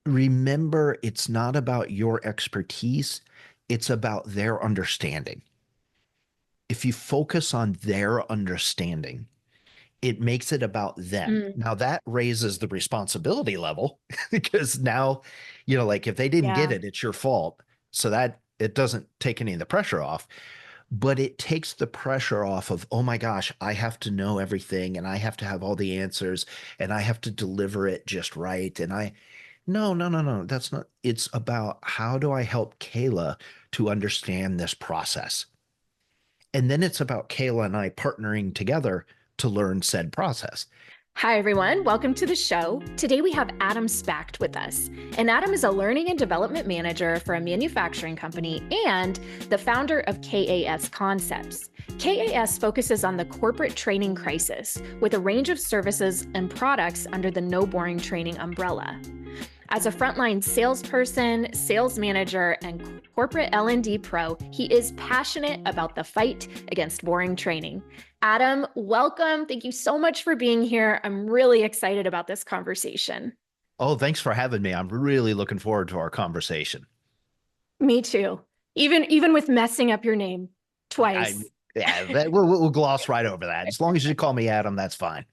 remember, it's not about your expertise, it's about their understanding. If you focus on their understanding, it makes it about them. Mm, Now that raises the responsibility level because now, like if they didn't get yeah. it, it's your fault. So that it doesn't take any of the pressure off, but it takes the pressure off of, oh my gosh, I have to know everything and I have to have all the answers and I have to deliver it just right. No, no, no, no, that's not, it's about how do I help Kayla to understand this process? And then it's about Kayla and I partnering together to learn said process. Hi, everyone. Welcome to the show. Today we have Adam Spacht with us. And Adam is a learning and development manager for a manufacturing company and the founder of KAS Concepts. KAS focuses on the corporate training crisis with a range of services and products under the No Boring Training umbrella. As a frontline salesperson, sales manager, and corporate L&D pro, he is passionate about the fight against boring training. Adam, welcome. Thank you so much for being here. I'm really excited about this conversation. Oh, thanks for having me. I'm really looking forward to our conversation. Me too. Even with messing up your name I twice. Yeah, we'll gloss right over that. As long as you call me Adam, that's fine.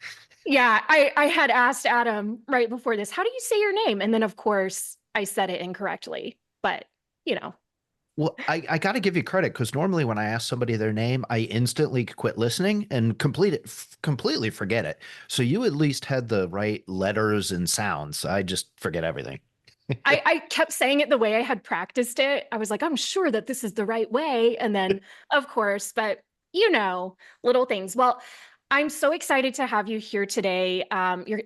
Yeah, I had asked Adam right before this, how do you say your name? And then of course I said it incorrectly, but you know. Well, I got to give you credit because normally when I ask somebody their name, I instantly quit listening and completely forget it. So you at least had the right letters and sounds. I just forget everything. I kept saying it the way I had practiced it. I was like, I'm sure that this is the right way. And then, of course, but little things. Well, I'm so excited to have you here today.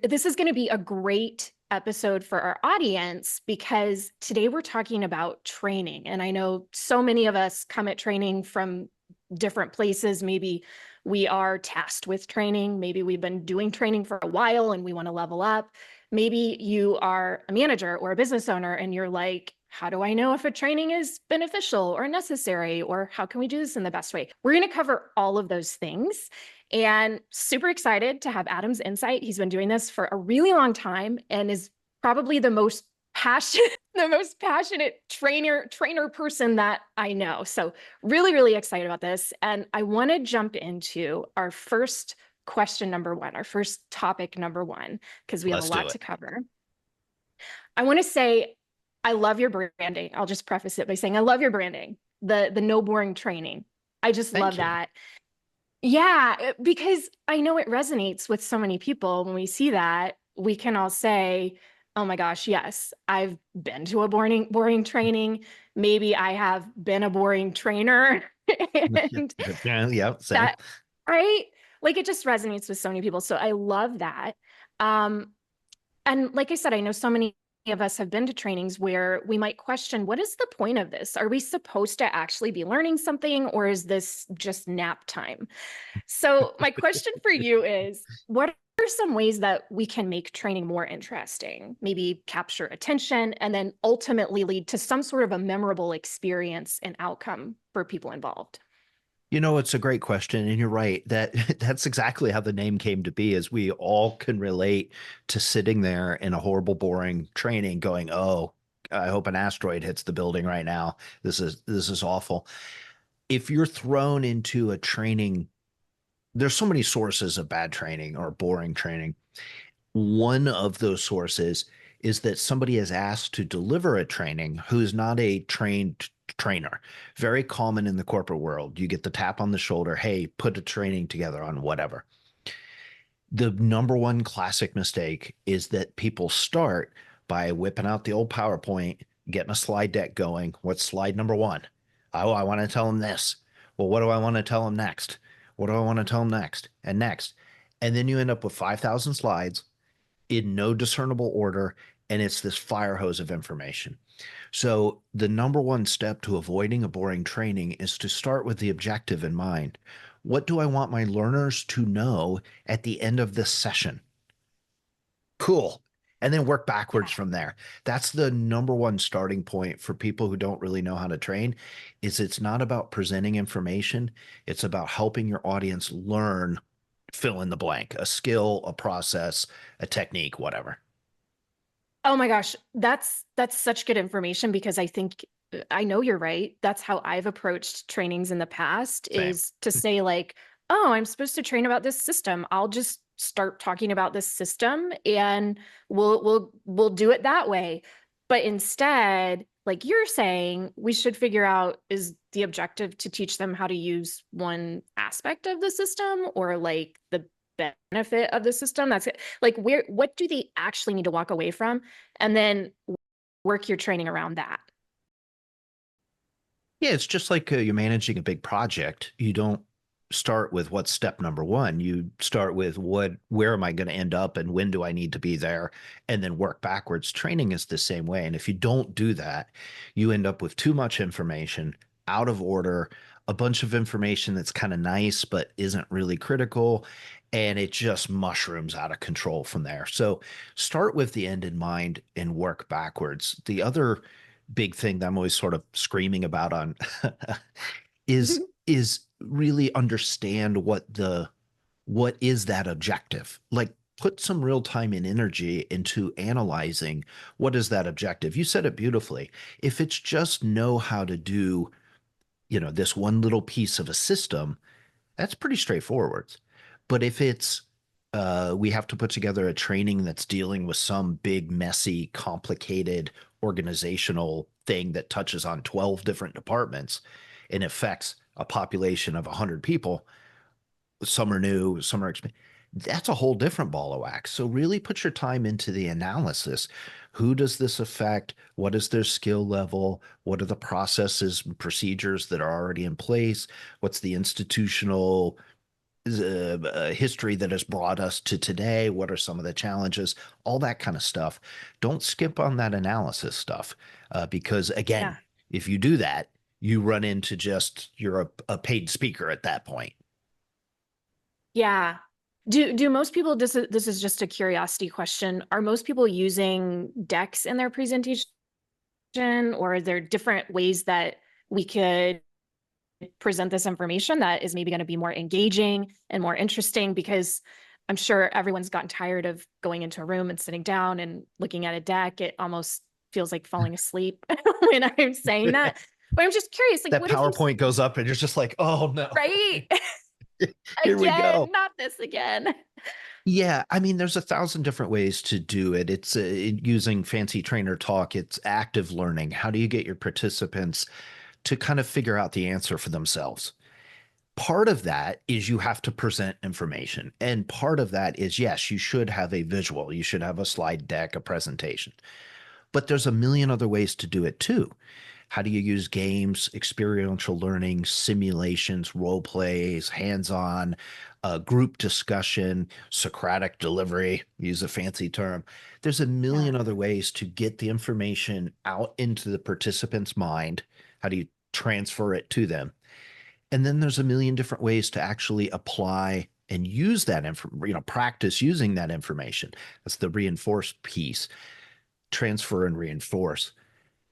This is going to be a great episode for our audience because today we're talking about training. And I know so many of us come at training from different places. Maybe we are tasked with training. Maybe we've been doing training for a while and we want to level up. Maybe you are a manager or a business owner and you're like, how do I know if a training is beneficial or necessary? Or how can we do this in the best way? We're going to cover all of those things. And super excited to have Adam's insight. He's been doing this for a really long time and is probably the most passionate, the most passionate trainer person that I know. So really, really excited about this. And I want to jump into our first question number one, our first topic number one, because we have a Let's do lot it. to cover. I want to say, I love your branding. I'll just preface it by saying, I love your branding, the no boring training. I just love Thank you. that. Yeah, because I know it resonates with so many people. When we see that, we can all say, oh my gosh, yes, I've been to a boring training. Maybe I have been a boring trainer. And Yeah, yeah, same. that, right? Like it just resonates with so many people. So I love that. Um, and like I said, I know so many of us have been to trainings where we might question, what is the point of this? Are we supposed to actually be learning something, or is this just nap time? So my question for you is, what are some ways that we can make training more interesting? Maybe capture attention and then ultimately lead to some sort of a memorable experience and outcome for people involved. It's a great question, and you're right that that's exactly how the name came to be, is we all can relate to sitting there in a horrible, boring training going, "Oh, I hope an asteroid hits the building right now. This is awful." If you're thrown into a training, there's so many sources of bad training or boring training. One of those sources is that somebody is asked to deliver a training who is not a trained trainer. Very common in the corporate world. You get the tap on the shoulder, hey, put a training together on whatever. The number one classic mistake is that people start by whipping out the old PowerPoint, getting a slide deck going. What's slide number one? Oh, I want to tell them this. Well, what do I want to tell them next? What do I want to tell them next? And next. And then you end up with 5,000 slides in no discernible order, and it's this fire hose of information. So, the number one step to avoiding a boring training is to start with the objective in mind. What do I want my learners to know at the end of this session? Cool. And then work backwards from there. That's the number one starting point for people who don't really know how to train, is it's not about presenting information, it's about helping your audience learn, fill in the blank, a skill, a process, a technique, whatever. Oh my gosh, that's such good information because I think I know you're right. That's how I've approached trainings in the past Same. is to say like, "Oh, I'm supposed to train about this system. I'll just start talking about this system and we'll do it that way." But instead, like you're saying, we should figure out is the objective to teach them how to use one aspect of the system or like the benefit of the system. That's it. Like where what do they actually need to walk away from? And then work your training around that. Yeah, it's just like you're managing a big project. You don't start with what's step number one. You start with where am I going to end up and when do I need to be there? And then work backwards. Training is the same way. And if you don't do that, you end up with too much information, out of order, a bunch of information that's kind of nice, but isn't really critical. And it just mushrooms out of control from there. So start with the end in mind and work backwards. The other big thing that I'm always sort of screaming about on is really understand what is that objective. Like put some real time and energy into analyzing what is that objective. You said it beautifully. If it's just know how to do, this one little piece of a system, that's pretty straightforward. But if it's we have to put together a training that's dealing with some big, messy, complicated organizational thing that touches on 12 different departments and affects a population of 100 people, some are new, some are that's a whole different ball of wax. So really put your time into the analysis. Who does this affect? What is their skill level? What are the processes and procedures that are already in place? What's the institutional history that has brought us to today? What are some of the challenges? All that kind of stuff. Don't skip on that analysis stuff because, again, Yeah. if you do that, you run into just you're a paid speaker at that point. Yeah. Do most people this is just a curiosity question. Are most people using decks in their presentation or are there different ways that we could present this information that is maybe going to be more engaging and more interesting because I'm sure everyone's gotten tired of going into a room and sitting down and looking at a deck. It almost feels like falling asleep when I'm saying that. But I'm just curious, like, That what if you, PowerPoint goes up and you're just like, oh no, right? here we Again, go. not this again. Yeah, I mean, there's a thousand different ways to do it. It's using fancy trainer talk. It's active learning. How do you get your participants to kind of figure out the answer for themselves? Part of that is you have to present information. And part of that is, yes, you should have a visual. You should have a slide deck, a presentation. But there's a million other ways to do it too. How do you use games, experiential learning, simulations, role plays, hands-on, group discussion, Socratic delivery, use a fancy term. There's a Yeah. million other ways to get the information out into the participant's mind. How do you transfer it to them? And then there's a million different ways to actually apply and use that practice using that information. That's the reinforce piece, transfer and reinforce.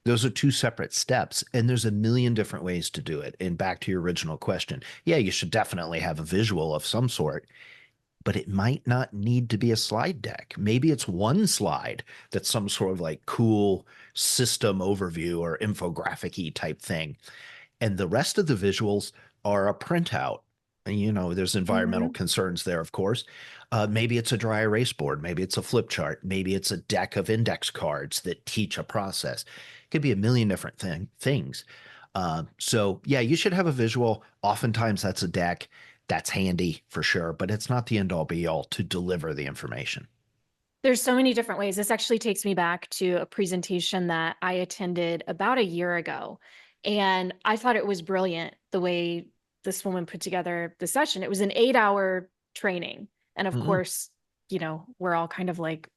Those are two separate steps, and there's a million different ways to do it. And back to your original question, yeah, you should definitely have a visual of some sort, but it might not need to be a slide deck. Maybe it's one slide that's some sort of like cool system overview or infographic-y type thing. And the rest of the visuals are a printout. And, there's environmental Mhm. concerns there, of course. Maybe it's a dry erase board. Maybe it's a flip chart. Maybe it's a deck of index cards that teach a process. It could be a million different things. So, yeah, you should have a visual. Oftentimes, that's a deck. That's handy for sure, but it's not the end all be all to deliver the information. There's so many different ways. This actually takes me back to a presentation that I attended about a year ago. And I thought it was brilliant the way this woman put together the session. It was an 8 hour training. And of Mhm. course, we're all kind of like,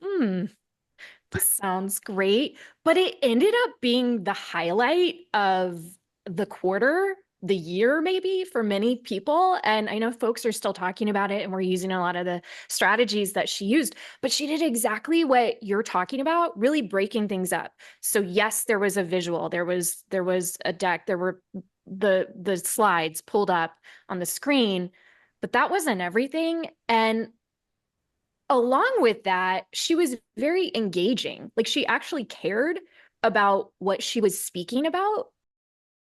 this sounds great. But it ended up being the highlight of the quarter, the year, maybe for many people. And I know folks are still talking about it and we're using a lot of the strategies that she used, but she did exactly what you're talking about, really breaking things up. So yes, there was a visual, there was a deck, there were the slides pulled up on the screen, but that wasn't everything. And along with that, she was very engaging. Like she actually cared about what she was speaking about.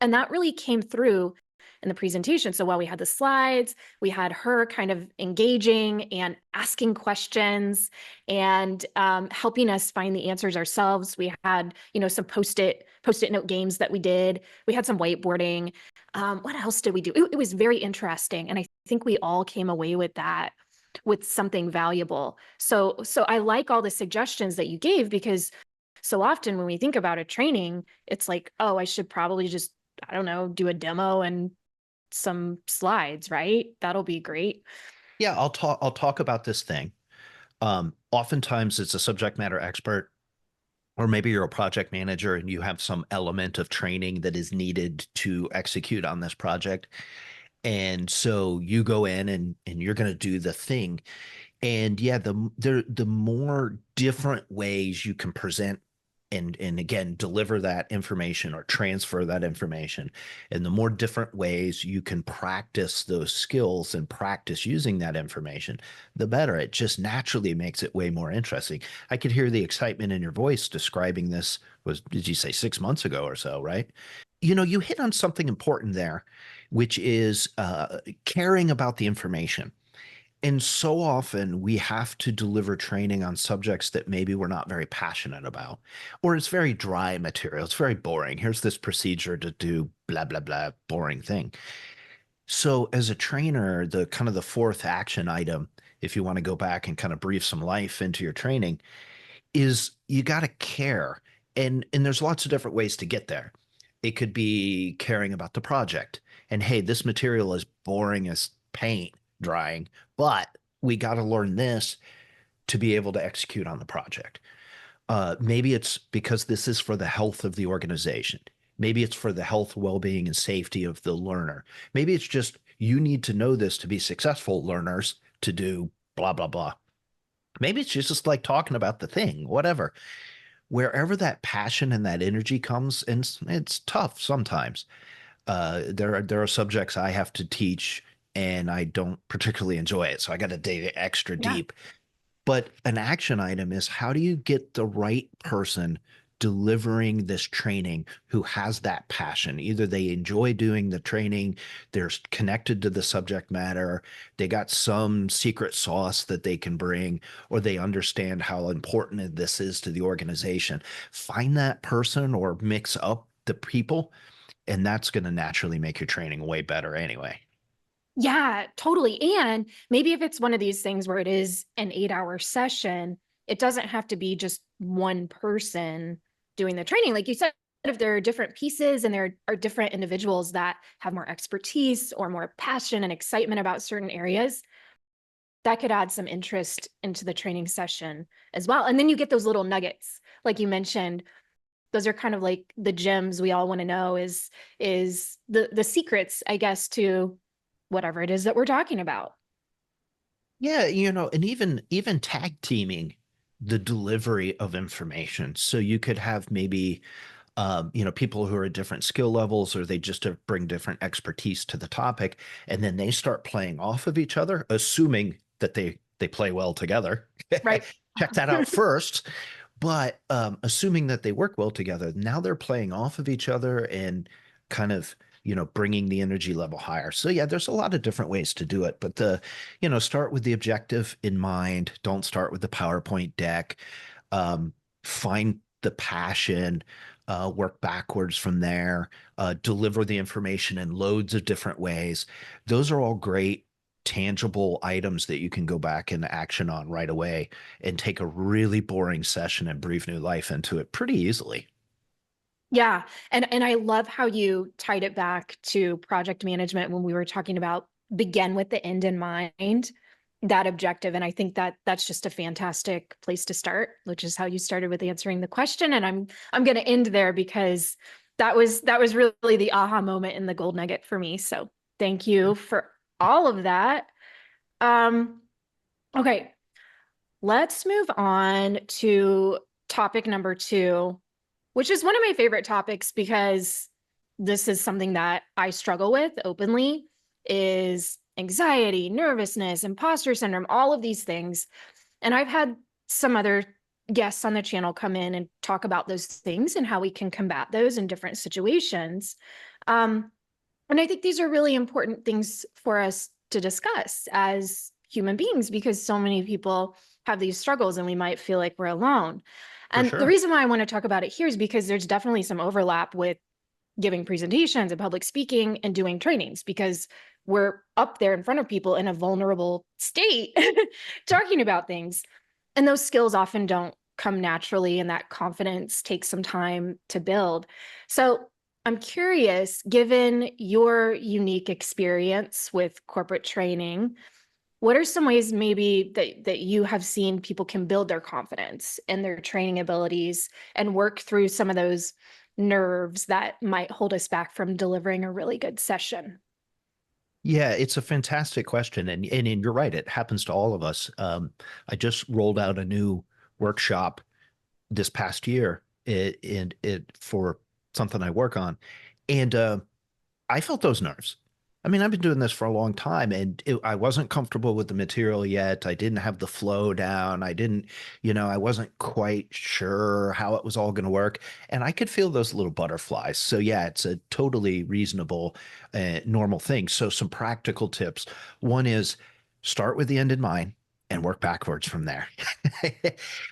And that really came through in the presentation. So while we had the slides, we had her kind of engaging and asking questions and helping us find the answers ourselves. We had, some post-it note games that we did. We had some whiteboarding. What else did we do? It was very interesting. And I think we all came away with that with something valuable. So I like all the suggestions that you gave, because so often when we think about a training, it's like, oh, I should probably just, I don't know, do a demo and some slides, right? That'll be great. Yeah, I'll talk about this thing. Oftentimes it's a subject matter expert, or maybe you're a project manager and you have some element of training that is needed to execute on this project. And so you go in and you're going to do the thing. And yeah, the more different ways you can present and again deliver that information or transfer that information, and the more different ways you can practice those skills and practice using that information, the better. It just naturally makes it way more interesting. I could hear the excitement in your voice describing this. Was, did you say 6 months ago or so, right? You hit on something important there, which is caring about the information. And so often we have to deliver training on subjects that maybe we're not very passionate about, or it's very dry material. It's very boring. Here's this procedure to do blah, blah, blah, boring thing. So as a trainer, the kind of the fourth action item, if you want to go back and kind of breathe some life into your training, is you got to care. And there's lots of different ways to get there. It could be caring about the project. And hey, this material is boring as paint drying, but we got to learn this to be able to execute on the project. Maybe it's because this is for the health of the organization. Maybe it's for the health, well-being, and safety of the learner. Maybe it's just you need to know this to be successful learners to do blah, blah, blah. Maybe it's just like talking about the thing, whatever. Wherever that passion and that energy comes, and it's tough sometimes. There are subjects I have to teach, and I don't particularly enjoy it, so I got to dig extra Yeah. deep. But an action item is how do you get the right person delivering this training who has that passion? Either they enjoy doing the training, they're connected to the subject matter, they got some secret sauce that they can bring, or they understand how important this is to the organization. Find that person or mix up the people, and that's going to naturally make your training way better anyway. Yeah, totally. And maybe if it's one of these things where it is an 8-hour session, it doesn't have to be just one person doing the training. Like you said, if there are different pieces and there are different individuals that have more expertise or more passion and excitement about certain areas, that could add some interest into the training session as well. And then you get those little nuggets, like you mentioned. Those are kind of like the gems we all want to know, is the secrets, I guess, to whatever it is that we're talking about. Yeah, and even tag teaming the delivery of information. So you could have maybe people who are at different skill levels, or they just bring different expertise to the topic, and then they start playing off of each other, assuming that they play well together. Right. Check that out first. But assuming that they work well together, now they're playing off of each other and kind of, bringing the energy level higher. So yeah, there's a lot of different ways to do it, but start with the objective in mind. Don't start with the PowerPoint deck. Um, find the passion, work backwards from there, deliver the information in loads of different ways. Those are all great tangible items that you can go back and action on right away and take a really boring session and breathe new life into it pretty easily. Yeah. And I love how you tied it back to project management when we were talking about begin with the end in mind, that objective. And I think that that's just a fantastic place to start, which is how you started with answering the question. And I'm going to end there because that was really the aha moment in the gold nugget for me. So thank you for all of that. Um, okay, let's move on to topic number 2, which is one of my favorite topics because this is something that I struggle with openly, is anxiety, nervousness, imposter syndrome, all of these things. And I've had some other guests on the channel come in and talk about those things and how we can combat those in different situations. Um, and I think these are really important things for us to discuss as human beings because so many people have these struggles and we might feel like we're alone. For And the sure. reason why I want to talk about it here is because there's definitely some overlap with giving presentations and public speaking and doing trainings because we're up there in front of people in a vulnerable state talking about things. And those skills often don't come naturally, and that confidence takes some time to build. So I'm curious, given your unique experience with corporate training, what are some ways maybe that you have seen people can build their confidence and their training abilities and work through some of those nerves that might hold us back from delivering a really good session? Yeah, it's a fantastic question, and you're right. It happens to all of us. I just rolled out a new workshop this past year, it for something I work on, and I felt those nerves. I mean, I've been doing this for a long time, and I wasn't comfortable with the material yet. I didn't have the flow down. I didn't, I wasn't quite sure how it was all going to work, and I could feel those little butterflies. So yeah, it's a totally reasonable, normal thing. So some practical tips. One is start with the end in mind and work backwards from there.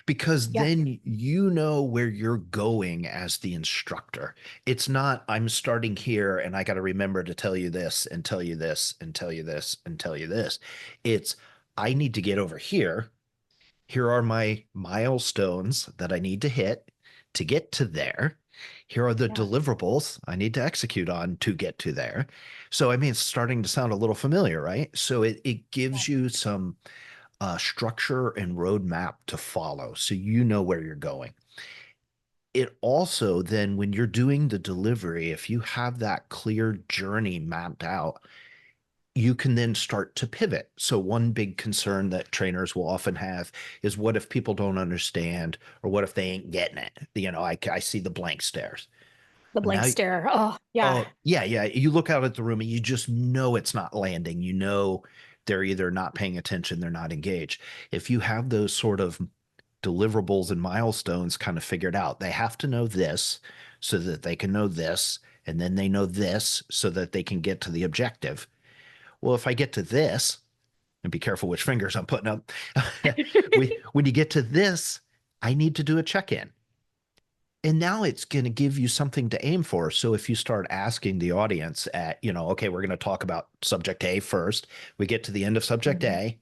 Because Yeah. then you know where you're going as the instructor. It's not, I'm starting here and I got to remember to tell you this and tell you this and tell you this and tell you this. It's, I need to get over here. Here are my milestones that I need to hit to get to there. Here are the Yeah. deliverables I need to execute on to get to there. So, I mean, it's starting to sound a little familiar, right? So it Yeah. gives you some structure and roadmap to follow so you know where you're going. It also then, when you're doing the delivery, if you have that clear journey mapped out, you can then start to pivot. So one big concern that trainers will often have is what if people don't understand, or what if they ain't getting it? I see the blank stares. The Well, blank now, stare. Oh, yeah. oh yeah, yeah. You look out at the room and you just know it's not landing. You know they're either not paying attention, they're not engaged. If you have those sort of deliverables and milestones kind of figured out, they have to know this so that they can know this, and then they know this so that they can get to the objective. Well, if I get to this, and be careful which fingers I'm putting up, when you get to this, I need to do a check in. And now it's going to give you something to aim for. So if you start asking the audience okay, we're going to talk about subject A first, we get to the end of subject Mhm. A.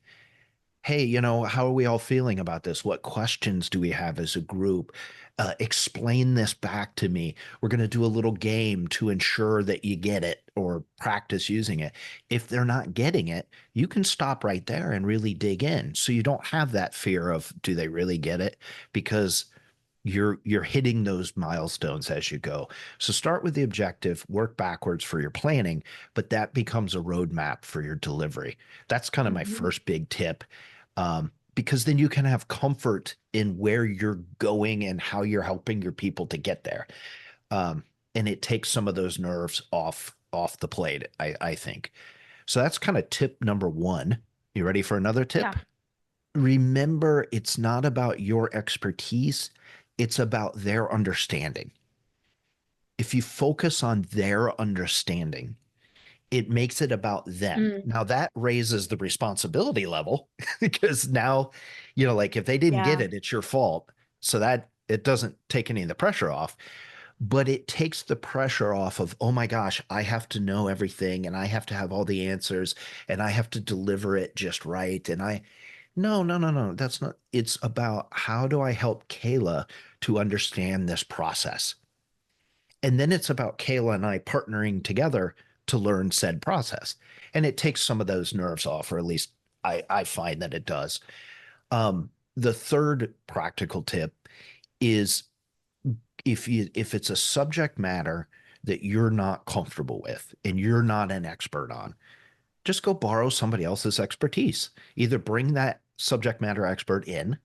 Hey, how are we all feeling about this? What questions do we have as a group? Explain this back to me. We're going to do a little game to ensure that you get it or practice using it. If they're not getting it, you can stop right there and really dig in. So you don't have that fear of, do they really get it? Because you're hitting those milestones as you go. So start with the objective, work backwards for your planning, but that becomes a roadmap for your delivery. That's kind of my Mhm. first big tip, because then you can have comfort in where you're going and how you're helping your people to get there. Um, and it takes some of those nerves off the plate, I think. So that's kind of tip number one. You ready for another tip? Yeah. Remember, it's not about your expertise, it's about their understanding. If you focus on their understanding, it makes it about them. Mm. Now that raises the responsibility level because now, like if they didn't get Yeah. it, it's your fault. So that it doesn't take any of the pressure off, but it takes the pressure off of, oh my gosh, I have to know everything and I have to have all the answers and I have to deliver it just right. No, no, no, no. That's not. It's about how do I help Kayla to understand this process? And then it's about Kayla and I partnering together to learn said process. And it takes some of those nerves off, or at least I find that it does. The third practical tip is if it's a subject matter that you're not comfortable with and you're not an expert on, just go borrow somebody else's expertise. Either bring that subject matter expert in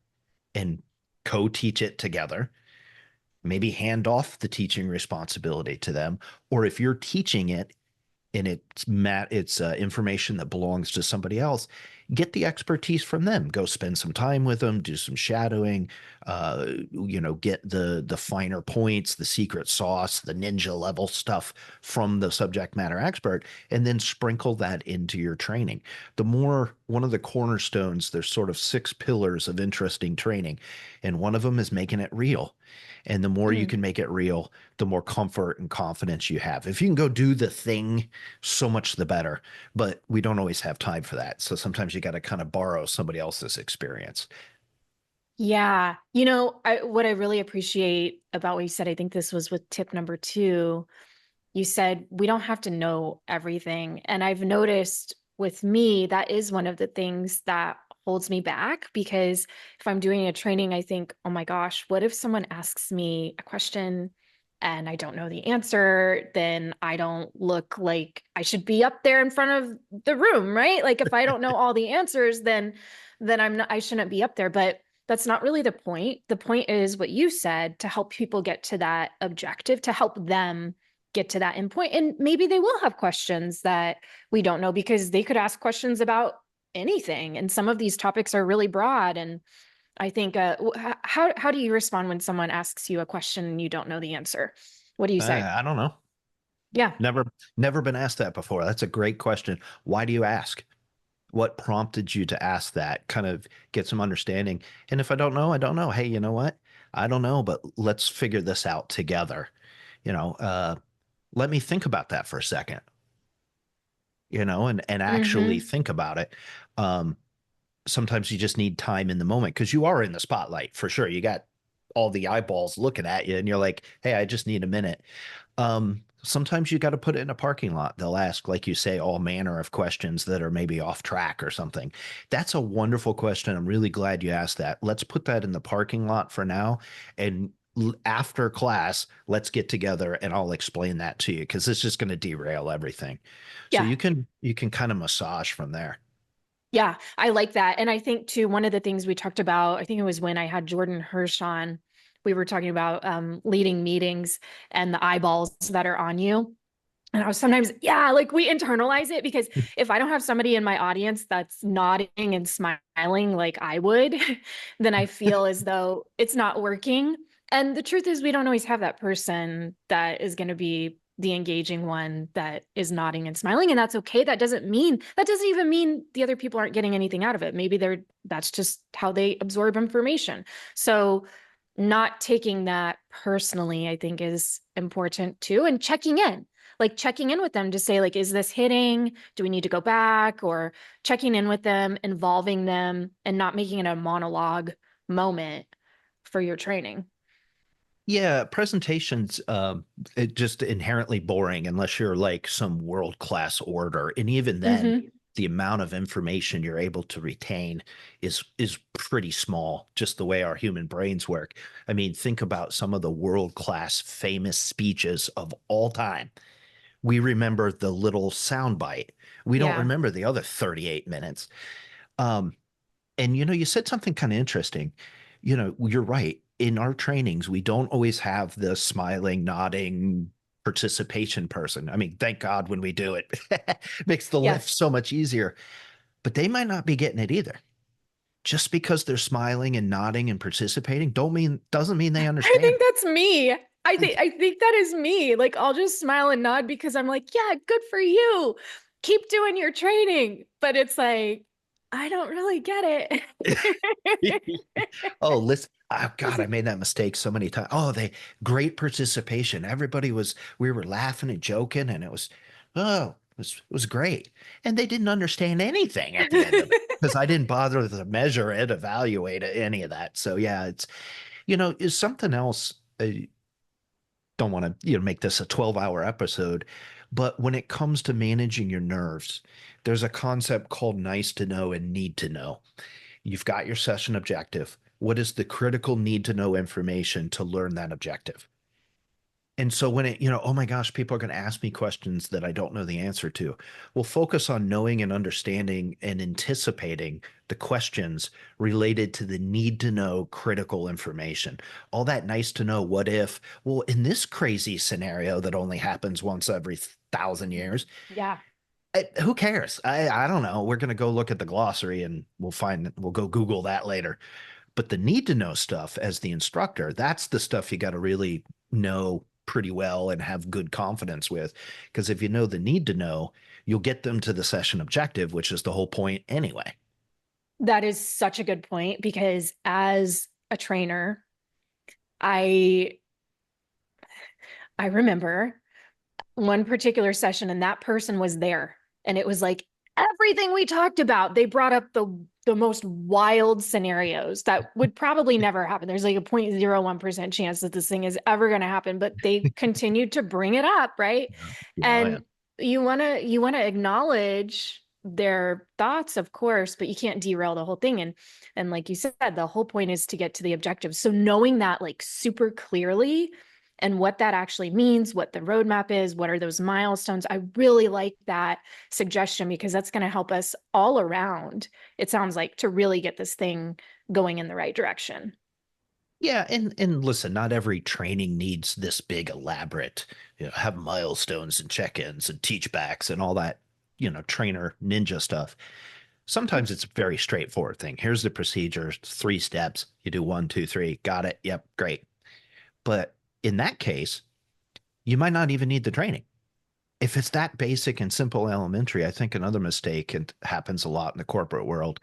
and co-teach it together, maybe hand off the teaching responsibility to them, or if you're teaching it and it's information that belongs to somebody else, get the expertise from them. Go spend some time with them, do some shadowing, get the finer points, the secret sauce, the ninja level stuff from the subject matter expert, and then sprinkle that into your training. One of the cornerstones, there's sort of six pillars of interesting training, and one of them is making it real. And the more you Mm. can make it real, the more comfort and confidence you have. If you can go do the thing, so much the better. But we don't always have time for that. So sometimes you got to kind of borrow somebody else's experience. Yeah. What I really appreciate about what you said, I think this was with tip number two. You said we don't have to know everything. And I've noticed with me, that is one of the things that holds me back because if I'm doing a training, I think, oh my gosh, what if someone asks me a question and I don't know the answer? Then I don't look like I should be up there in front of the room, right? Like if I don't know all the answers, then I shouldn't be up there. But that's not really the point. The point is what you said to help people get to that objective, to help them get to that endpoint. And maybe they will have questions that we don't know because they could ask questions about anything. And some of these topics are really broad. And I think, how do you respond when someone asks you a question and you don't know the answer? What do you say? I don't know. Yeah. Never, never been asked that before. That's a great question. Why do you ask? What prompted you to ask that? Kind of get some understanding. And if I don't know, I don't know. Hey, you know what? I don't know, but let's figure this out together. You know, let me think about that for a second, and actually Hmm. think about it. Um, Sometimes you just need time in the moment because you are in the spotlight for sure. You got all the eyeballs looking at you, and you're like, hey, I just need a minute. Sometimes you got to put it in a parking lot. They'll ask, like you say, all manner of questions that are maybe off track or something. That's a wonderful question. I'm really glad you asked that. Let's put that in the parking lot for now. And after class, let's get together and I'll explain that to you because it's just going to derail everything. So Yeah. you can kind of massage from there. Yeah. I like that. And I think too, one of the things we talked about, I think it was when I had Jordan Hirsch on, we were talking about leading meetings and the eyeballs that are on you. And I was sometimes, yeah, like we internalize it because if I don't have somebody in my audience that's nodding and smiling like I would, then I feel as though it's not working. And the truth is, we don't always have that person that is going to be the engaging one that is nodding and smiling. And that's okay. That doesn't even mean the other people aren't getting anything out of it. Maybe that's just how they absorb information. So, not taking that personally, I think is important too. And checking in with them to say, like, is this hitting? Do we need to go back? Or checking in with them, involving them, and not making it a monologue moment for your training. Yeah, presentations just inherently boring unless you're like some world-class orator. And even then, Hmm. the amount of information you're able to retain is pretty small, just the way our human brains work. I mean, think about some of the world-class famous speeches of all time. We remember the little soundbite. We don't Yeah. remember the other 38 minutes. Um, and you said something kind of interesting. You're right. In our trainings, we don't always have the smiling, nodding participation person. I mean, thank God when we do it. Makes the Yeah. lift so much easier. But they might not be getting it either. Just because they're smiling and nodding and participating doesn't mean they I understand. think that's me. I think that is me. Like I'll just smile and nod because I'm like, yeah, good for you. Keep doing your training. But it's like, I don't really get it. Oh, listen. Oh God, I made that mistake so many times. Oh, great participation. We were laughing and joking, and it was great. And they didn't understand anything at the end of it because I didn't bother to measure it, evaluate it, any of that. So yeah, is something else. Don't want to, make this a 12-hour episode, but when it comes to managing your nerves, there's a concept called nice to know and need to know. You've got your session objective. What is the critical need to know information to learn that objective? And so when oh my gosh, people are going to ask me questions that I don't know the answer to. We'll focus on knowing and understanding and anticipating the questions related to the need to know critical information. All that nice to know, what if, well, in this crazy scenario that only happens once every 1,000 years, Yeah. Who cares? I don't know. We're going to go look at the glossary and we'll go Google that later. But the need to know stuff as the instructor, that's the stuff you got to really know pretty well and have good confidence with. Because if you know the need to know, you'll get them to the session objective, which is the whole point anyway. That is such a good point because as a trainer, I I remember one particular session and that person was there and it was like everything we talked about. They brought up the most wild scenarios that would probably never happen. There's like a 0.01% chance that this thing is ever going to happen, but they continued to bring it up, right? Yeah. Yeah, oh, yeah. And you want to acknowledge their thoughts, of course, but you can't derail the whole thing. And like you said, the whole point is to get to the objective. So knowing that like super clearly and what that actually means, what the roadmap is, what are those milestones. I really like that suggestion because that's going to help us all around, it sounds like, to really get this thing going in the right direction. Yeah, and listen, not every training needs this big elaborate, have milestones and check-ins and teach backs and all that, trainer ninja stuff. Sometimes it's a very straightforward thing. Here's the procedure, 3 steps. You do 1, 2, 3. Got it. Yep, great. But in that case, you might not even need the training. If it's that basic and simple elementary, I think another mistake, and happens a lot in the corporate world,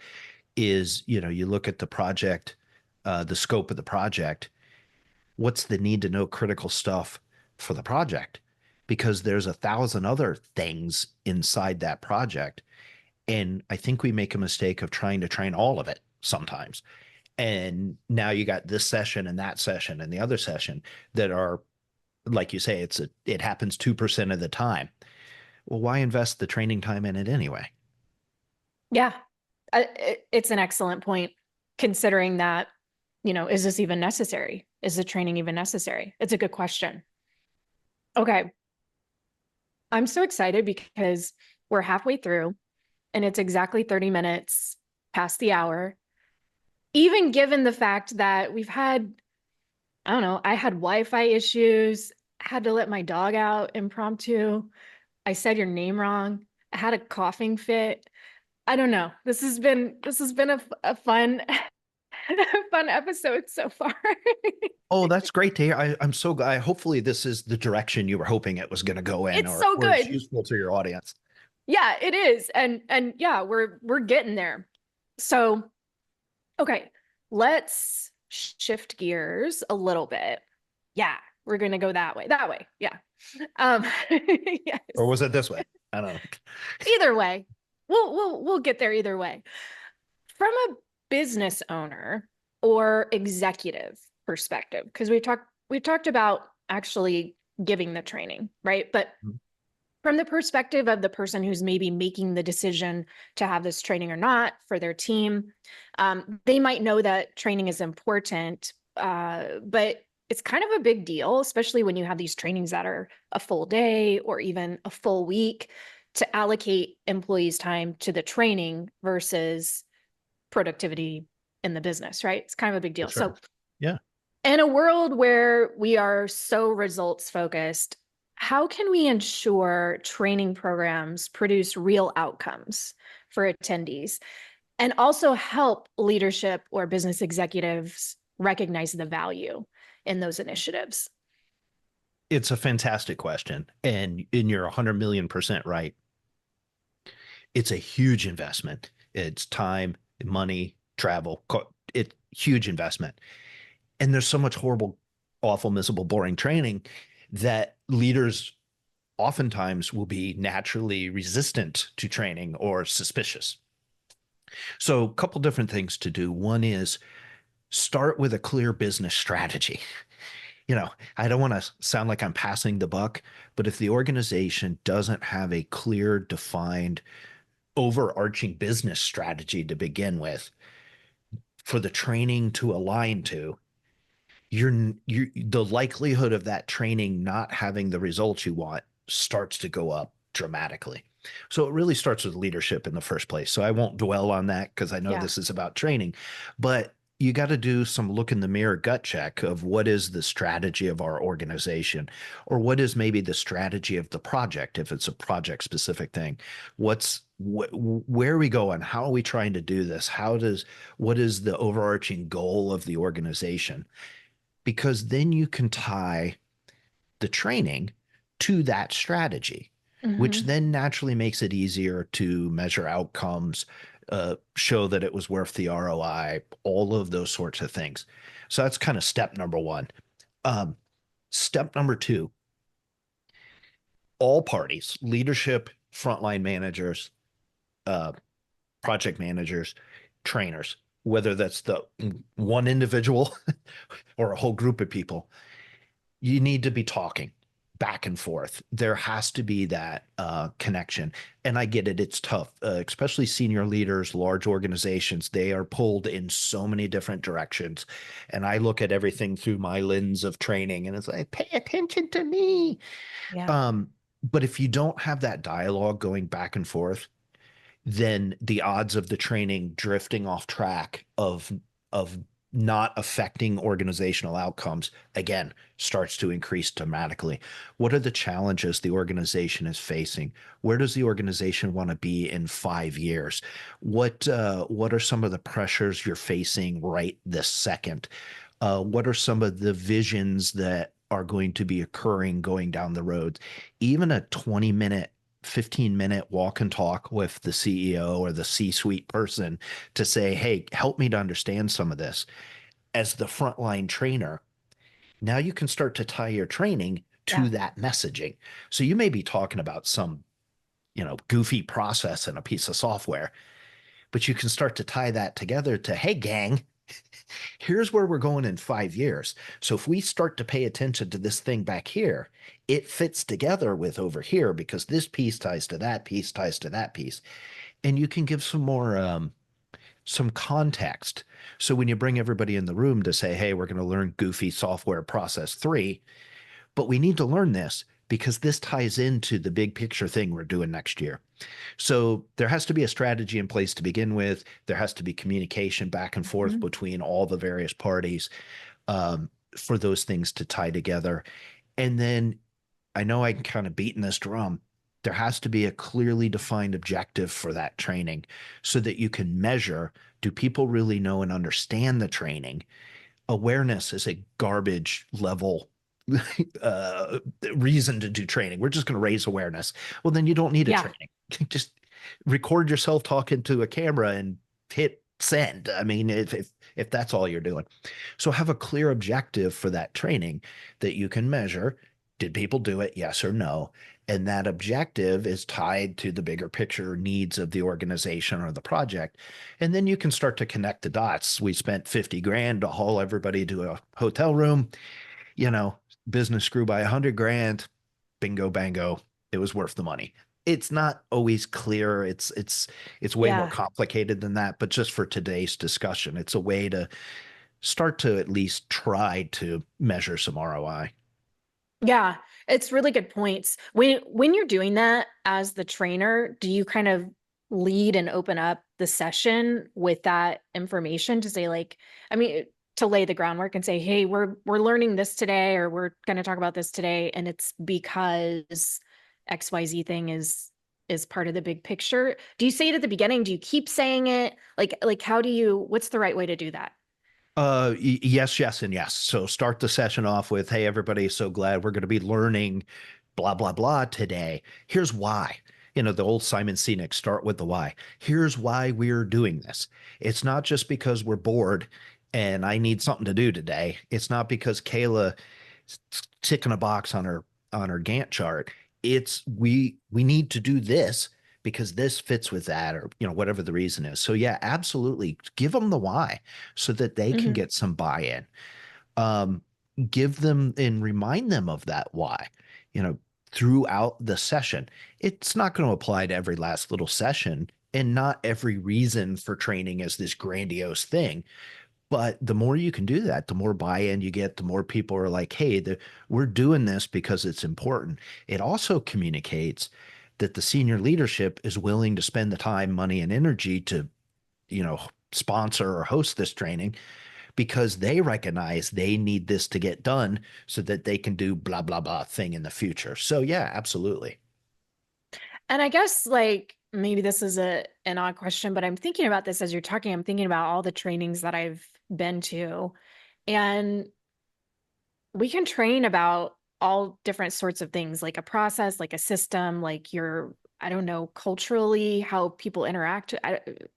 is, you look at the project, the scope of the project, what's the need to know critical stuff for the project? Because there's 1,000 other things inside that project. And I think we make a mistake of trying to train all of it sometimes. And now you got this session and that session and the other session that are, like you say, it happens 2% of the time. Well, why invest the training time in it anyway? Yeah, it's an excellent point considering that, is this even necessary? Is the training even necessary? It's a good question. Okay. I'm so excited because we're halfway through and it's exactly 30 minutes past the hour. Even given the fact that we've had, I don't know, I had Wi-Fi issues, had to let my dog out impromptu. I said your name wrong. I had a coughing fit. I don't know. This has been a fun a fun episode so far. Oh, that's great to hear. I'm so glad. Hopefully, this is the direction you were hoping it was going to go in, It's so or it's good. useful to your audience. Yeah, it is. And yeah, we're getting there. So, okay, let's shift gears a little bit. Yeah, we're going to go that way. That way. Yeah. Yes. Or was it this way? I don't know. Either way. We'll get there either way. From a business owner or executive perspective, because we've talked about actually giving the training, right? But from the perspective of the person who's maybe making the decision to have this training or not for their team, they might know that training is important, but it's kind of a big deal, especially when you have these trainings that are a full day or even a full week, to allocate employees' time to the training versus productivity in the business, right? It's kind of a big For deal. So sure. Yeah. in a world where we are so results focused, how can we ensure training programs produce real outcomes for attendees and also help leadership or business executives recognize the value in those initiatives? It's a fantastic question. And you're 100 million% right. It's a huge investment. It's time, money, travel. It's huge investment. And there's so much horrible, awful, miserable, boring training that leaders oftentimes will be naturally resistant to training or suspicious. So, a couple different things to do. One is start with a clear business strategy. I don't want to sound like I'm passing the buck, but if the organization doesn't have a clear, defined, overarching business strategy to begin with for the training to align to, you're the likelihood of that training not having the results you want starts to go up dramatically. So it really starts with leadership in the first place. So I won't dwell on that because I know Yeah. this is about training, but you got to do some look in the mirror gut check of what is the strategy of our organization, or what is maybe the strategy of the project if it's a project specific thing. Where are we going? How are we trying to do this? What is the overarching goal of the organization? Because then you can tie the training to that strategy, which Hmm. then naturally makes it easier to measure outcomes, show that it was worth the ROI, all of those sorts of things. So that's kind of step number one. Um, Step number two, all parties, leadership, frontline managers, uh, project managers, trainers, whether that's the one individual or a whole group of people, you need to be talking back and forth. There has to be that connection. And I get it, it's tough, especially senior leaders, large organizations. They are pulled in so many different directions. And I look at everything through my lens of training, and it's like, pay attention to me. Yeah. Um, but if you don't have that dialogue going back and forth, then the odds of the training drifting off track of not affecting organizational outcomes again starts to increase dramatically. What are the challenges the organization is facing? Where does the organization want to be in 5 years? What are some of the pressures you're facing right this second? What are some of the visions that are going to be occurring going down the road? Even a 20-minute 15-minute walk and talk with the CEO or the C-suite person to say, hey, help me to understand some of this. As the frontline trainer, now you can start to tie your training to Yeah. that messaging. So you may be talking about some, goofy process in a piece of software, but you can start to tie that together to, hey, gang, here's where we're going in 5 years. So if we start to pay attention to this thing back here, it fits together with over here because this piece ties to that piece, ties to that piece. And you can give some more some context. So when you bring everybody in the room to say, hey, we're going to learn goofy software process 3, but we need to learn this because this ties into the big picture thing we're doing next year. So there has to be a strategy in place to begin with. There has to be communication back and forth Mhm. between all the various parties, for those things to tie together. And then I know I'm kind of beating this drum. There has to be a clearly defined objective for that training so that you can measure, do people really know and understand the training? Awareness is a garbage level uh, reason to do training. We're just going to raise awareness. Well, then you don't need a Yeah. training. Just record yourself talking to a camera and hit send. I mean, if that's all you're doing. So have a clear objective for that training that you can measure. Did people do it? Yes or no? And that objective is tied to the bigger picture needs of the organization or the project. And then you can start to connect the dots. We spent 50 grand to haul everybody to a hotel room, you know, business grew by 100 grand. Bingo bango. It was worth the money. It's not always clear. It's way more Yeah. complicated than that, but just for today's discussion, it's a way to start to at least try to measure some ROI. Yeah, it's really good points. When you're doing that as the trainer, do you kind of lead and open up the session with that information to say like, I mean, to lay the groundwork and say, "Hey, we're learning this today or we're going to talk about this today and it's because XYZ thing is part of the big picture." Do you say it at the beginning? Do you keep saying it? Like how do you what's the right way to do that? Yes, yes, and yes. So start the session off with, hey, everybody, so glad we're going to be learning blah, blah, blah today. Here's why. The old Simon Sinek, start with the why. Here's why we're doing this. It's not just because we're bored and I need something to do today. It's not because Kayla ticking a box on her Gantt chart. It's we need to do this because this fits with that, or whatever the reason is. So yeah, absolutely, give them the why so that they can Mhm. get some buy-in. um Give them and remind them of that why, you know throughout the session. It's not going to apply to every last little session, and not every reason for training is this grandiose thing. But the more you can do that, the more buy-in you get, the more people are like, hey, we're doing this because it's important. It also communicates that the senior leadership is willing to spend the time, money, and energy to, you know, sponsor or host this training because they recognize they need this to get done so that they can do blah, blah, blah thing in the future. So, yeah, absolutely. And I guess like maybe this is an odd question, but I'm thinking about this as you're talking. I'm thinking about all the trainings that I've been to, and we can train about all different sorts of things, like a process, like a system, like your, I don't know, culturally, how people interact,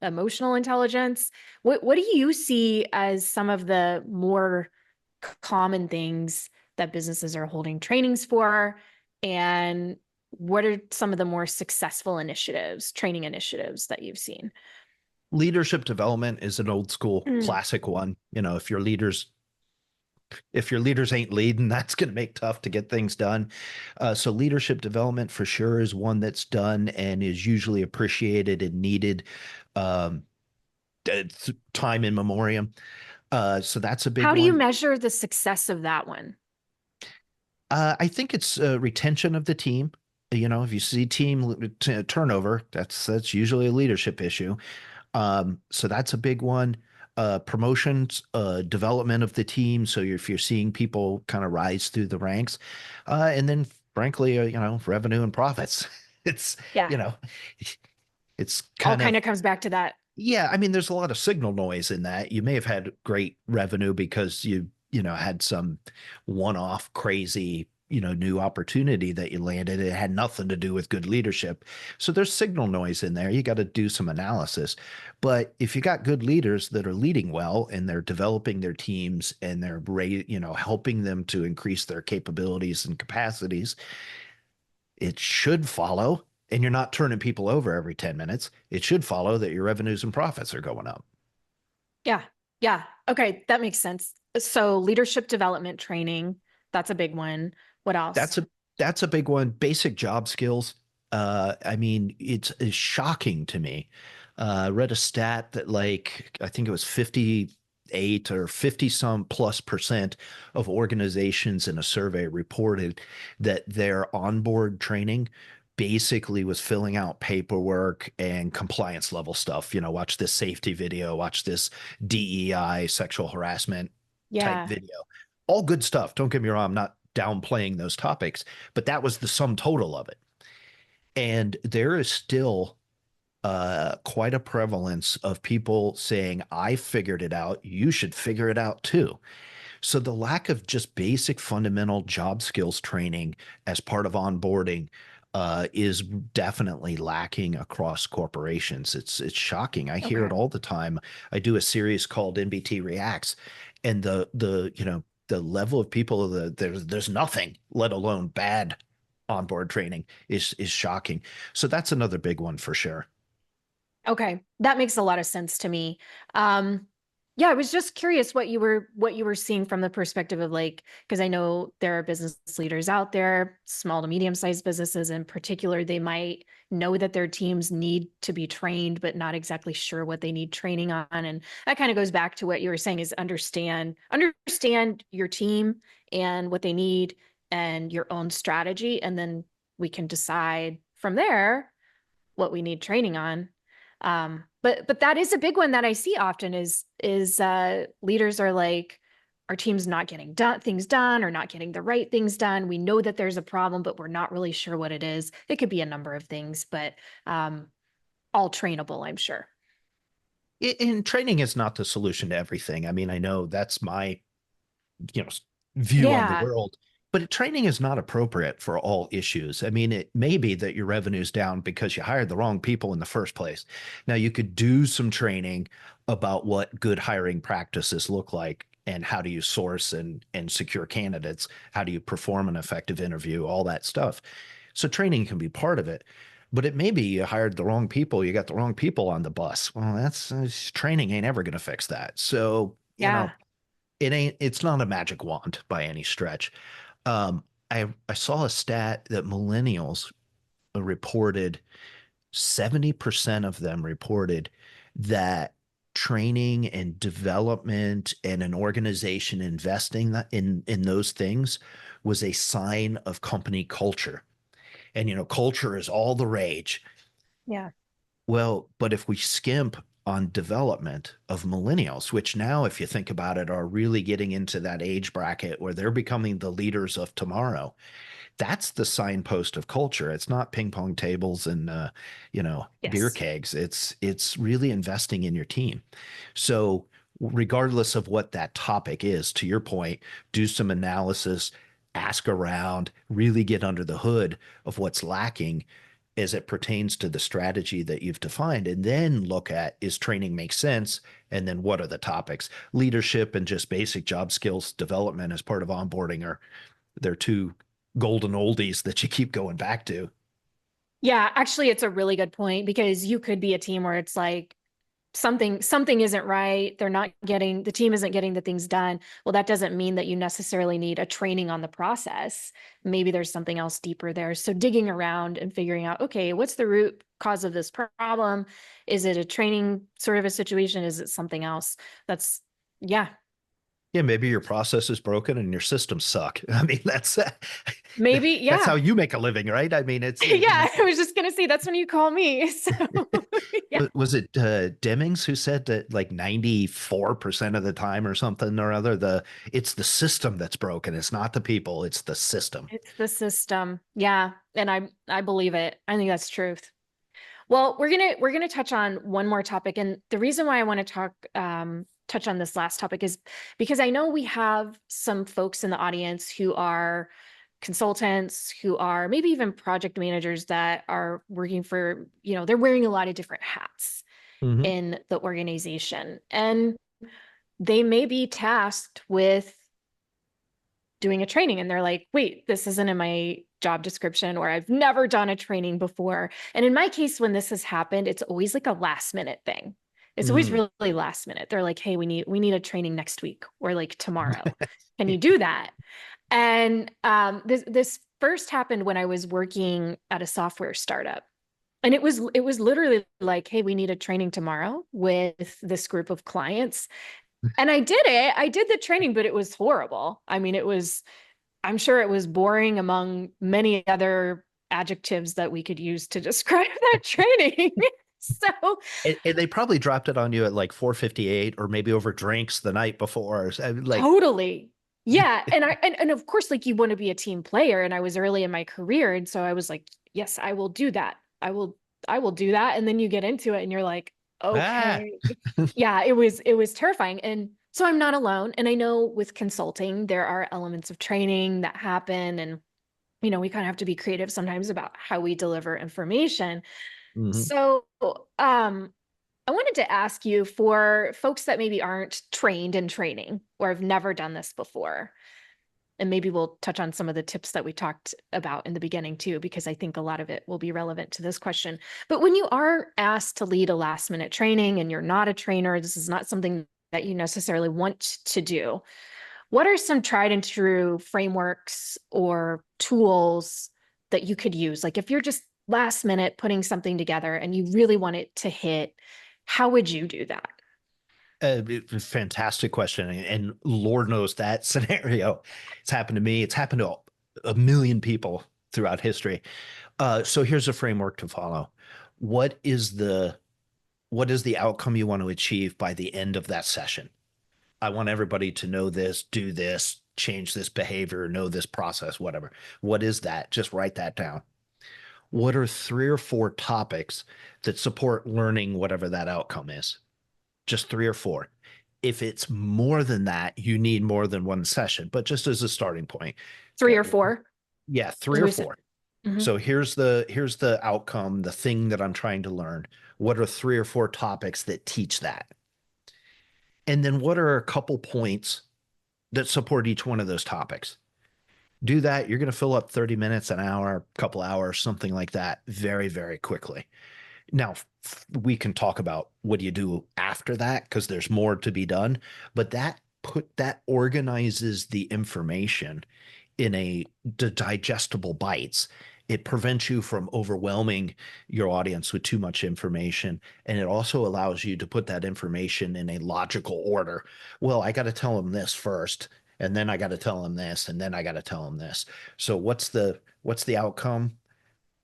emotional intelligence. What do you see as some of the more common things that businesses are holding trainings for? And what are some of the more successful initiatives, training initiatives that you've seen? Leadership development is an old school Mm. classic one. If your leaders ain't leading, that's going to make tough to get things done. So leadership development for sure is one that's done and is usually appreciated and needed um, time in memoriam. So that's a big How do you one. measure the success of that one? I think it's retention of the team. If you see team turnover, that's usually a leadership issue. So that's a big one. Promotions, development of the team. So if you're seeing people kind of rise through the ranks, and then frankly, revenue and profits. It's, Yeah, you know, it's all kind kind of of comes back to that. yeah, I mean, there's a lot of signal noise in that. You may have had great revenue because you had some one-off crazy, new opportunity that you landed. It had nothing to do with good leadership. So there's signal noise in there. You got to do some analysis. But if you got good leaders that are leading well and they're developing their teams and they're, helping them to increase their capabilities and capacities, it should follow, and you're not turning people over every 10 minutes, it should follow that your revenues and profits are going up. Yeah. Yeah. Okay. That makes sense. So leadership development training, that's a big one. What else? That's a big one. Basic job skills. I mean, it's shocking to me. I read a stat that like I think it was 58 or 50 some plus percent of organizations in a survey reported that their onboard training basically was filling out paperwork and compliance level stuff. Watch this safety video, watch this DEI sexual harassment type Yeah. video. All good stuff. Don't get me wrong. I'm not downplaying those topics, but that was the sum total of it. And there is still quite a prevalence of people saying, I figured it out. You should figure it out too. So the lack of just basic fundamental job skills training as part of onboarding is definitely lacking across corporations. It's shocking. I hear it Okay. all the time. I do a series called NBT Reacts, and the level of people that there's nothing, let alone bad onboard training is shocking. So that's another big one for sure. Okay, that makes a lot of sense to me. Yeah, I was just curious what you were seeing from the perspective of like, because I know there are business leaders out there, small to medium-sized businesses in particular, they might know that their teams need to be trained, but not exactly sure what they need training on. And that kind of goes back to what you were saying is understand your team and what they need and your own strategy, and then we can decide from there what we need training on. But that is a big one that I see often is leaders are like, our team's not getting things done or not getting the right things done. We know that there's a problem, but we're not really sure what it is. It could be a number of things, but um, all trainable, I'm sure. And training is not the solution to everything. I mean, I know that's my you know view on the Yeah. world, but training is not appropriate for all issues. I mean, it may be that your revenue's down because you hired the wrong people in the first place. Now you could do some training about what good hiring practices look like and how do you source and secure candidates, how do you perform an effective interview, all that stuff. So training can be part of it, but it may be you hired the wrong people, you got the wrong people on the bus. Well, that's training ain't ever going to fix that. So Yeah. it's not a magic wand by any stretch. I saw a stat that millennials reported 70% of them reported that training and development and an organization investing in those things was a sign of company culture. And culture is all the rage. Yeah. Well, but if we skimp on development of millennials, which now, if you think about it, are really getting into that age bracket where they're becoming the leaders of tomorrow. That's the signpost of culture. It's not ping pong tables and beer Yes. kegs. It's really investing in your team. So regardless of what that topic is, to your point, do some analysis, ask around, really get under the hood of what's lacking as it pertains to the strategy that you've defined, and then look at, is training make sense? And then what are the topics? Leadership and just basic job skills development as part of onboarding are they're two golden oldies that you keep going back to. Yeah, actually it's a really good point because you could be a team where it's like something isn't right. They're not getting the team isn't getting the things done. Well, that doesn't mean that you necessarily need a training on the process. Maybe there's something else deeper there. So digging around and figuring out, okay, what's the root cause of this problem? Is it a training sort of a situation? Is it something else? That's yeah, Yeah, maybe your process is broken and your systems suck. I mean, maybe, that's how yeah. you make a living, right? I mean, Yeah, I was just gonna say that's when you call me. So yeah. was it Demings who said that like 94% of the time or something or other, it's the system that's broken. It's not the people, it's the system. It's the system. Yeah. And I believe it. I think that's truth. Well, we're gonna touch on one more topic. And the reason why I want to touch on this last topic is because I know we have some folks in the audience who are consultants, who are maybe even project managers that are working for, they're wearing a lot of different hats Hmm. in the organization. And they may be tasked with doing a training and they're like, wait, this isn't in my job description, or I've never done a training before. And in my case, when this has happened, it's always like a last minute thing. It's always Mm. really last minute. They're like, hey, we need a training next week or like tomorrow. Can you do that? And this first happened when I was working at a software startup. And it was literally like, hey, we need a training tomorrow with this group of clients. And I did it. I did the training, but it was horrible. I mean, I'm sure it was boring among many other adjectives that we could use to describe that training. So And they probably dropped it on you at like 4:58 or maybe over drinks the night before. Like, totally. Yeah. And of course, like you want to be a team player. And I was early in my career. And so I was like, yes, I will do that. I will do that. And then you get into it and you're like, ah, okay. Yeah, it was terrifying. And so I'm not alone. And I know with consulting, there are elements of training that happen. And, we kind of have to be creative sometimes about how we deliver information. mhm. So I wanted to ask you, for folks that maybe aren't trained in training or have never done this before, and maybe we'll touch on some of the tips that we talked about in the beginning too, because I think a lot of it will be relevant to this question. But when you are asked to lead a last minute training and you're not a trainer, this is not something that you necessarily want to do. What are some tried and true frameworks or tools that you could use? Like if you're just last minute putting something together and you really want it to hit, how would you do that? Fantastic question. And Lord knows that scenario. It's happened to me. It's happened to a million people throughout history. So here's a framework to follow. What is the what is the outcome you want to achieve by the end of that session? I want everybody to know this, do this, change this behavior, know this process, whatever. What is that? Just write that down. What are three or four topics that support learning whatever that outcome is? Just three or four. If it's more than that, you need more than one session, but just as a starting point. 3 or 4, Yeah, as three or we said. four. Mhm. So here's the outcome, the thing that I'm trying to learn. What are three or four topics that teach that? And then what are a couple points that support each one of those topics? Do that, you're going to fill up 30 minutes, an hour, couple hours, something like that very, very quickly. Now, we can talk about what do you do after that because there's more to be done, but that organizes the information in digestible bites. It prevents you from overwhelming your audience with too much information, and it also allows you to put that information in a logical order. Well, I got to tell them this first, and then I got to tell them this, and then I got to tell them this. So what's the outcome?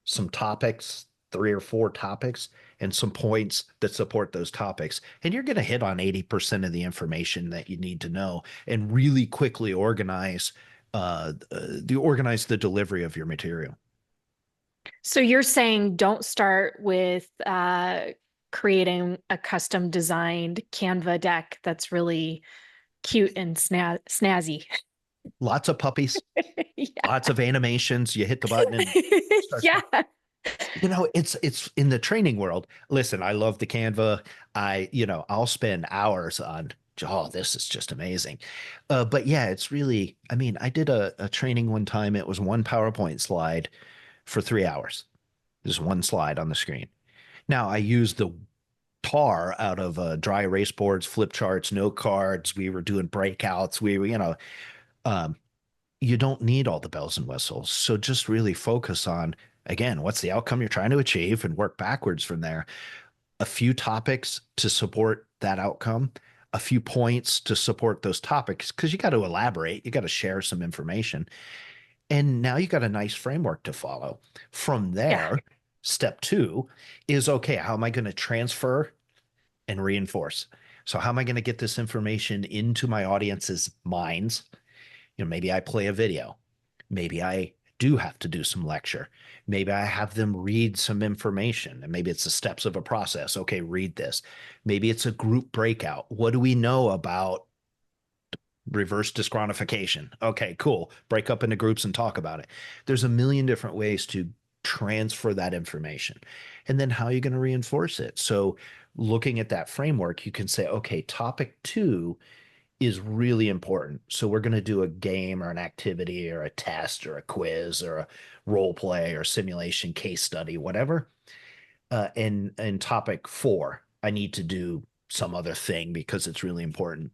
Some topics, three or four topics and some points that support those topics. And you're going to hit on 80% of the information that you need to know and really quickly organize the delivery of your material. So you're saying don't start with creating a custom designed Canva deck that's really cute and snazzy. Lots of puppies, Yeah. lots of animations. You hit the button and starts. Yeah. It's in the training world. Listen, I love the Canva. I'll spend hours on, oh, this is just amazing. But yeah, it's really, I mean, I did a training one time. It was one PowerPoint slide for 3 hours. There's one slide on the screen. Now I used the tar out of dry erase boards, flip charts, note cards. We were doing breakouts. We were, um, you don't need all the bells and whistles. So just really focus on, again, what's the outcome you're trying to achieve and work backwards from there. A few topics to support that outcome, a few points to support those topics, because you got to elaborate, you got to share some information. And now you got a nice framework to follow. From Yeah. there, step two is okay, how am I going to transfer and reinforce? So, how am I going to get this information into my audience's minds? Maybe I play a video. Maybe I do have to do some lecture. Maybe I have them read some information and maybe it's the steps of a process. Okay, read this. Maybe it's a group breakout. What do we know about reverse disqualification? Okay, cool. Break up into groups and talk about it. There's a million different ways to transfer that information. And then how are you going to reinforce it? So, looking at that framework, you can say, okay, topic two is really important. So we're going to do a game or an activity or a test or a quiz or a role play or simulation case study, whatever. And topic four, I need to do some other thing because it's really important.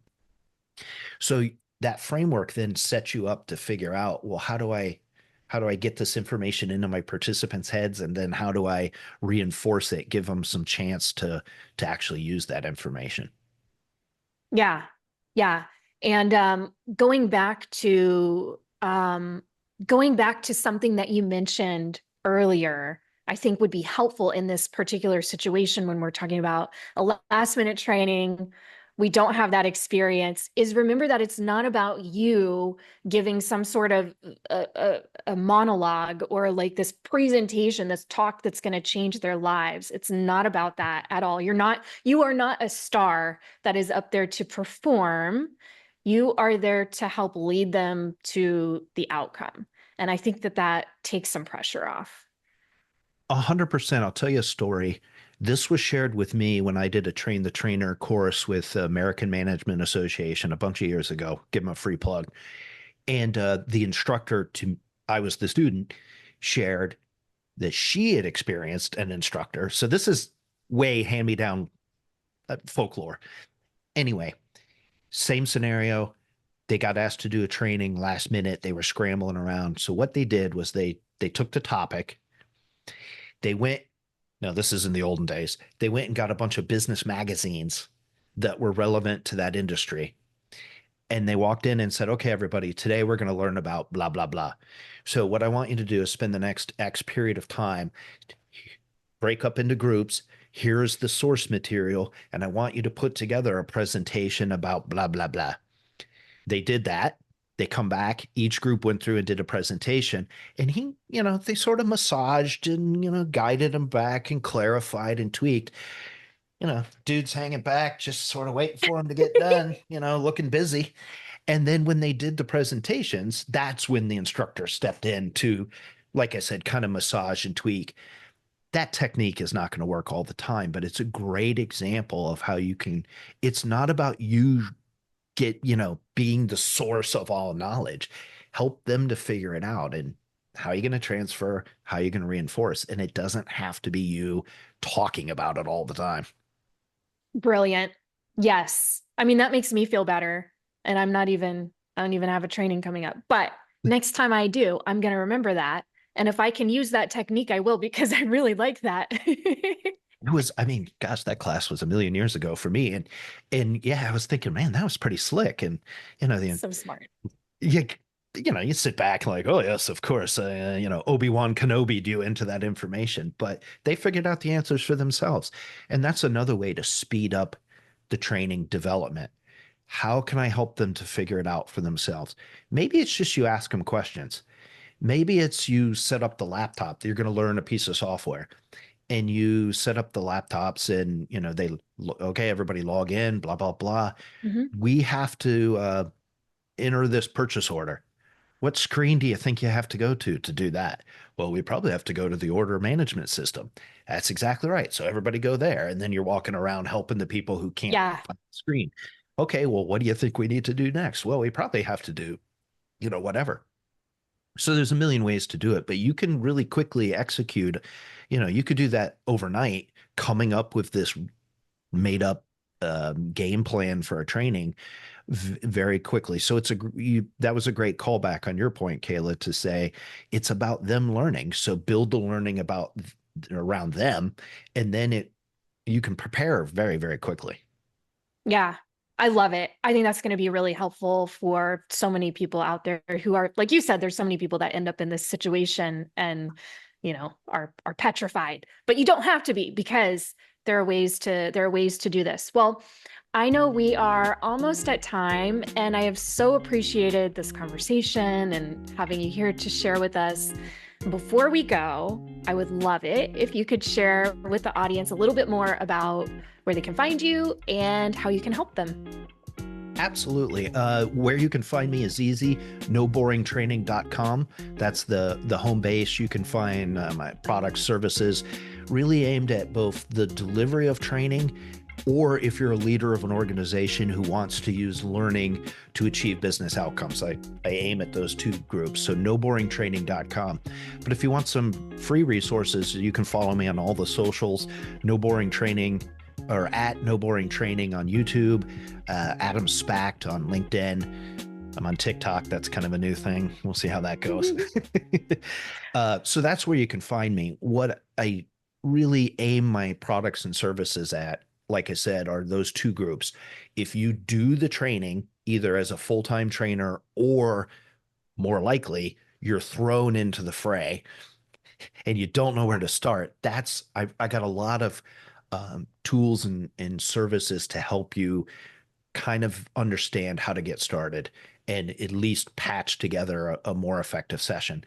So that framework then sets you up to figure out, well, how do I get this information into my participants' heads, and then how do I reinforce it, give them some chance to actually use that information. Yeah. Yeah. And going back to something that you mentioned earlier, I think would be helpful in this particular situation when we're talking about a last minute training. We don't have that experience, is remember that it's not about you giving some sort of a monologue or like this presentation, this talk that's going to change their lives. It's not about that at all. You are not a star that is up there to perform. You are there to help lead them to the outcome. And I think that that takes some pressure off. 100%. I'll tell you a story. This was shared with me when I did a train the trainer course with American Management Association a bunch of years ago. Give them a free plug. And the instructor I was the student, shared that she had experienced an instructor. So this is way hand me down folklore. Anyway, same scenario. They got asked to do a training last minute. They were scrambling around. So what they did was they took the topic. They went, no, this is in the olden days. They went and got a bunch of business magazines that were relevant to that industry. And they walked in and said, okay, everybody, today we're going to learn about blah, blah, blah. So, what I want you to do is spend the next X period of time, break up into groups. Here's the source material. And I want you to put together a presentation about blah, blah, blah. They did that. They come back. Each group went through and did a presentation. And they sort of massaged and, guided them back and clarified and tweaked. Dude's hanging back, just sort of waiting for him to get done, looking busy. And then when they did the presentations, that's when the instructor stepped in to, like I said, kind of massage and tweak. That technique is not going to work all the time, but it's a great example of how it's not about you being the source of all knowledge. Help them to figure it out. And how are you going to transfer? How are you going to reinforce? And it doesn't have to be you talking about it all the time. Brilliant. Yes. I mean, that makes me feel better. And I don't even have a training coming up. But next time I do, I'm going to remember that. And if I can use that technique, I will, because I really like that. I mean, gosh, that class was a million years ago for me. And yeah, I was thinking, man, that was pretty slick. And, So smart. yeah, you sit back like, oh yes, of course, Obi-Wan Kenobi you into that information, but they figured out the answers for themselves. And that's another way to speed up the training development. How can I help them to figure it out for themselves? Maybe it's just you ask them questions. Maybe it's you set up the laptop. You're going to learn a piece of software and you set up the laptops and, okay, everybody log in, blah, blah, blah. Mhm. We have to enter this purchase order. What screen do you think you have to go to do that? Well, we probably have to go to the order management system. That's exactly right. So everybody go there. And then you're walking around helping the people who can't Yeah. find the screen. Okay, well, what do you think we need to do next? Well, we probably have to do, whatever. So there's a million ways to do it, but you can really quickly execute. You could do that overnight, coming up with this made up game plan for a training very quickly. So that was a great callback on your point, Kayla, to say it's about them learning. So build the learning around them, and then you can prepare very, very quickly. Yeah, I love it. I think that's going to be really helpful for so many people out there who are, like you said, there's so many people that end up in this situation and, are petrified. But you don't have to be, because there are ways to do this. Well, I know we are almost at time, and I have so appreciated this conversation and having you here to share with us. Before we go, I would love it if you could share with the audience a little bit more about where they can find you and how you can help them. Absolutely. Where you can find me is easy, noboringtraining.com. That's the home base. You can find my products, services, really aimed at both the delivery of training, or if you're a leader of an organization who wants to use learning to achieve business outcomes. I aim at those two groups. So noboringtraining.com. But if you want some free resources, you can follow me on all the socials, No Boring Training, or at No Boring Training on YouTube, Adam Spacht on LinkedIn. I'm on TikTok. That's kind of a new thing. We'll see how that goes. So that's where you can find me. What I really aim my products and services at, like I said, are those two groups. If you do the training, either as a full-time trainer or more likely, you're thrown into the fray and you don't know where to start, I got a lot of tools and services to help you kind of understand how to get started and at least patch together a more effective session.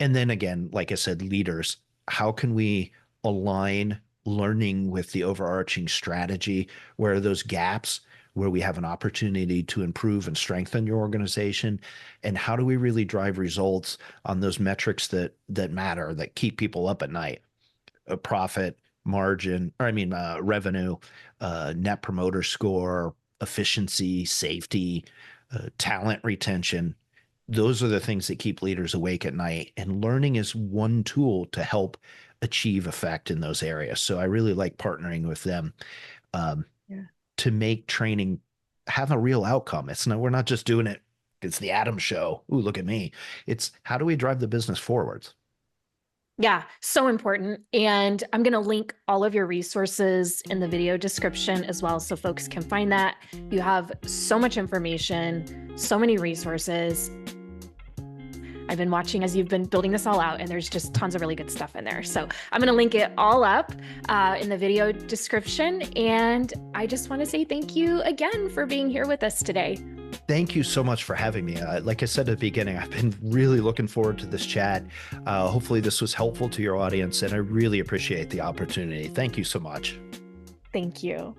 And then again, like I said, leaders, how can we align learning with the overarching strategy? Where are those gaps where we have an opportunity to improve and strengthen your organization? And how do we really drive results on those metrics that matter, that keep people up at night? A profit, margin, or I mean, revenue, net promoter score, efficiency, safety, talent retention. Those are the things that keep leaders awake at night. And learning is one tool to help achieve effect in those areas. So I really like partnering with them um, Yeah. to make training have a real outcome. We're not just doing it. It's the Adam show. Ooh, look at me. It's how do we drive the business forwards? Yeah, so important. And I'm going to link all of your resources in the video description as well, so folks can find that. You have so much information, so many resources. I've been watching as you've been building this all out, and there's just tons of really good stuff in there. So I'm going to link it all up in the video description. And I just want to say thank you again for being here with us today. Thank you so much for having me. Like I said at the beginning, I've been really looking forward to this chat. Hopefully this was helpful to your audience, and I really appreciate the opportunity. Thank you so much. Thank you.